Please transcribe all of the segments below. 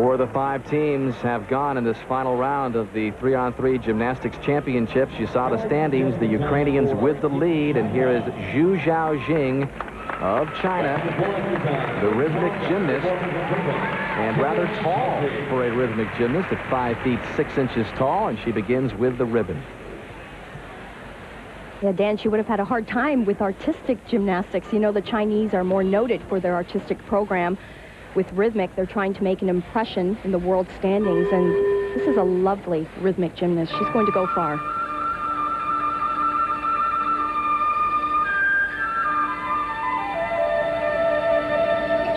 Four of the 5 teams have gone in this final round of the 3-on-3 gymnastics championships. You saw the standings, the Ukrainians with the lead, and here is Zhu Zhaojing of China, the rhythmic gymnast, and rather tall for a rhythmic gymnast at 5 feet 6 inches tall, and she begins with the ribbon. Yeah, Dan, she would have had a hard time with artistic gymnastics. You know, the Chinese are more noted for their artistic program. With rhythmic, they're trying to make an impression in the world standings, and this is a lovely rhythmic gymnast. She's going to go far.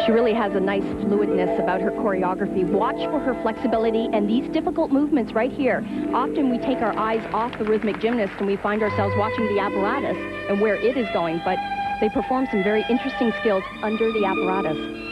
She really has a nice fluidness about her choreography. Watch for her flexibility and these difficult movements right here. Often we take our eyes off the rhythmic gymnast and we find ourselves watching the apparatus and where it is going, but they perform some very interesting skills under the apparatus.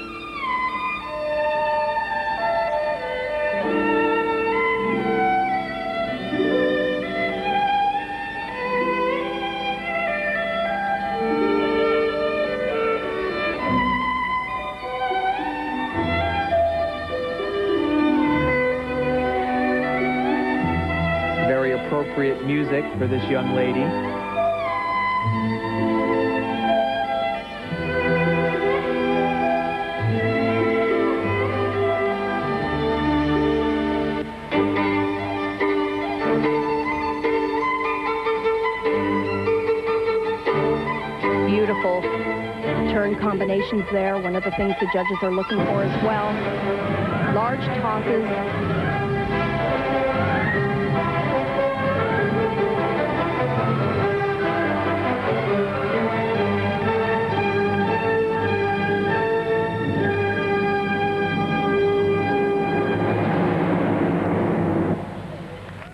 Appropriate music for this young lady. Beautiful turn combinations there. One of the things the judges are looking for as well. Large tosses.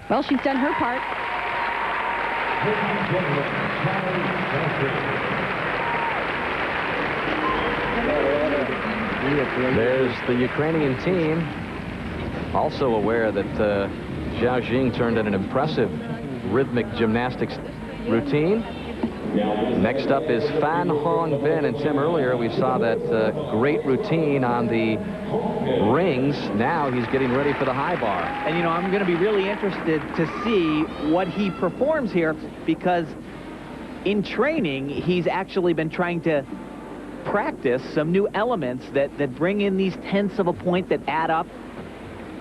Well, she's done her part. There's the Ukrainian team, also aware that Zhaojing turned in an impressive rhythmic gymnastics routine. Next up is Fan Hong Bin, and Tim, earlier we saw that great routine on the rings. Now he's getting ready for the high bar. And you know, I'm going to be really interested to see what he performs here, because in training he's actually been trying to practice some new elements that bring in these tenths of a point that add up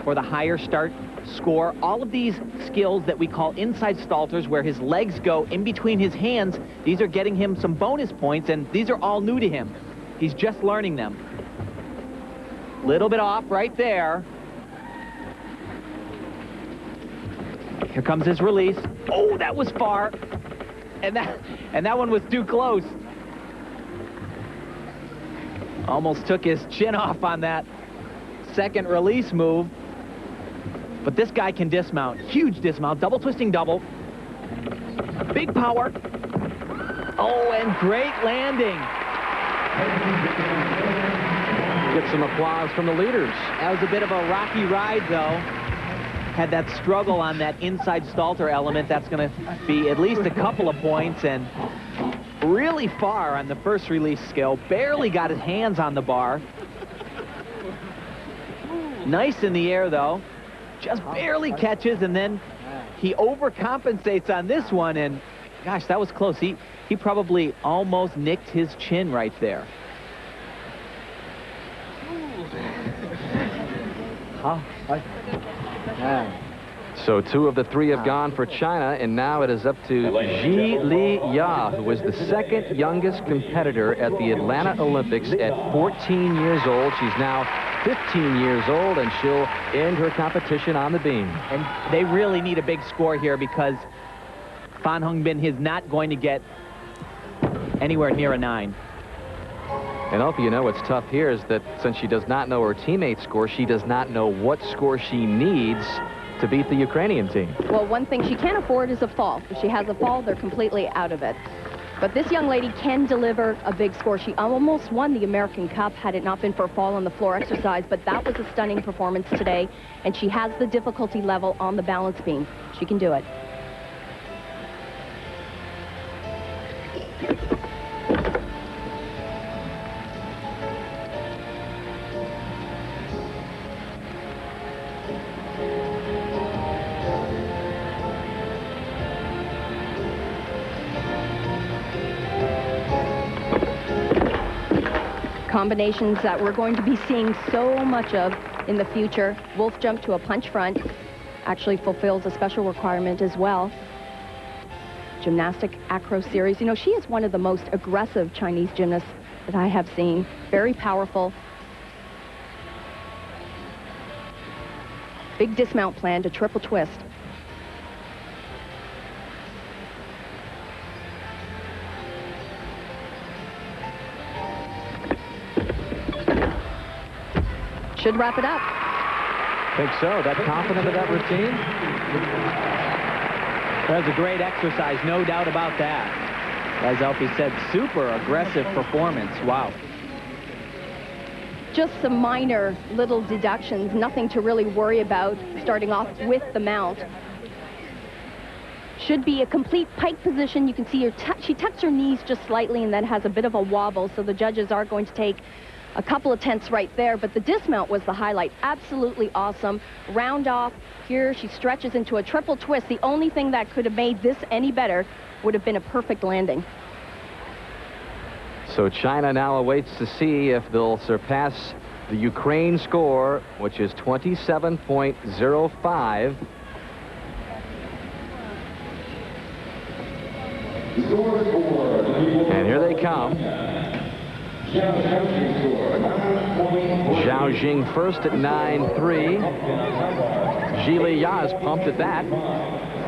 for the higher start score. All of these skills that we call inside stalters, where his legs go in between his hands, these are getting him some bonus points, and these are all new to him. He's just learning them. Little bit off right there. Here comes his release. Oh, that was far. And that one was too close. Almost took his chin off on that second release move. But this guy can dismount. Huge dismount. Double twisting double. Big power. Oh, and great landing. Get some applause from the leaders. That was a bit of a rocky ride, though. Had that struggle on that inside stalter element. That's going to be at least a couple of points, and really far on the first release skill. Barely got his hands on the bar. Nice in the air, though. Just barely catches, and then he overcompensates on this one, and gosh, that was close. He probably almost nicked his chin right there. So 2 of the 3 have gone for China, and now it is up to Zhi Li Ya, who was the second youngest competitor at the Atlanta Olympics at 14 years old. She's now 15 years old, and she'll end her competition on the beam. And they really need a big score here, because Fan Hong Bin is not going to get anywhere near a 9. And Opie, you know what's tough here is that since she does not know her teammate's score, she does not know what score she needs to beat the Ukrainian team. Well, one thing she can't afford is a fall. If she has a fall, they're completely out of it. But this young lady can deliver a big score. She almost won the American Cup had it not been for a fall on the floor exercise, but that was a stunning performance today, and she has the difficulty level on the balance beam. She can do it. Combinations that we're going to be seeing so much of in the future. Wolf jump to a punch front actually fulfills a special requirement as well. Gymnastic acro series. You know, she is one of the most aggressive Chinese gymnasts that I have seen. Very powerful. Big dismount plan to triple twist. Should wrap it up. Think so. That confident of that routine? That was a great exercise, no doubt about that. As Elfie said, super aggressive performance. Wow. Just some minor little deductions, nothing to really worry about starting off with the mount. Should be a complete pike position. You can see she tucks her knees just slightly and then has a bit of a wobble, so the judges are going to take a couple of tenths right there, but the dismount was the highlight. Absolutely awesome. Round off here, she stretches into a triple twist. The only thing that could have made this any better would have been a perfect landing. So China now awaits to see if they'll surpass the Ukraine score, which is 27.05. And here they come. Zhao Jing first at 9.3. Zhili Ya is pumped at that.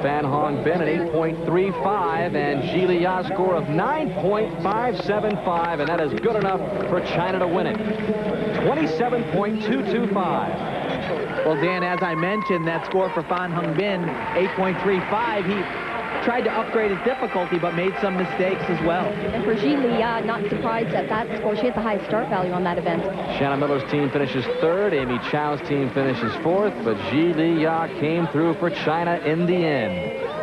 Fan Hong Bin at 8.35, and Zhili Ya's score of 9.575, and that is good enough for China to win it. 27.225. Well, Dan, as I mentioned, that score for Fan Hong Bin, 8.35. He tried to upgrade his difficulty, but made some mistakes as well. And for Zhili Ya, not surprised at that score. She has the highest start value on that event. Shannon Miller's team finishes third. Amy Chow's team finishes fourth, but Zhili Ya came through for China in the end.